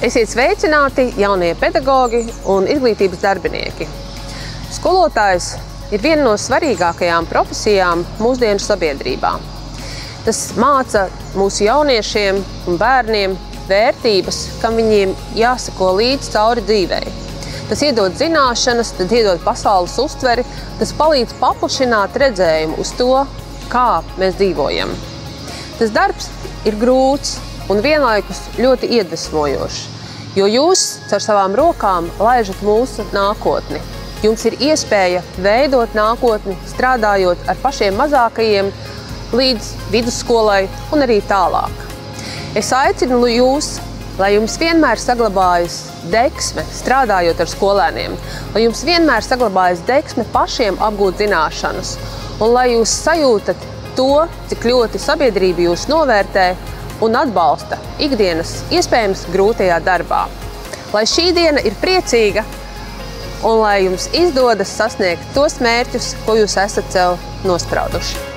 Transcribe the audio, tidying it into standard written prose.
Esiet sveicināti jaunie pedagogi un izglītības darbinieki. Skolotājs ir viena no svarīgākajām profesijām mūsdienu sabiedrībā. Tas māca mūsu jauniešiem un bērniem vērtības, kam viņiem jāsako līdz cauri dzīvei. Tas iedod zināšanas, tad iedod pasaules uztveri, tas palīdz paplašināt redzējumu uz to, kā mēs dzīvojam. Tas darbs ir grūts un vienlaikus ļoti iedvesmojošs, jo jūs caur savām rokām laižat mūsu nākotni. Jums ir iespēja veidot nākotni, strādājot ar pašiem mazākajiem līdz vidusskolai un arī tālāk. Es aicinu jūs, lai jums vienmēr saglabājas deksme strādājot ar skolēniem, lai jums vienmēr saglabājas deksme pašiem apgūt zināšanas, un lai jūs sajūtat to, cik ļoti sabiedrība jūs novērtē un atbalsta ikdienas iespējams grūtajā darbā. Lai šī diena ir priecīga un lai jums izdodas sasniegt tos mērķus, ko jūs esat sev nosprauduši.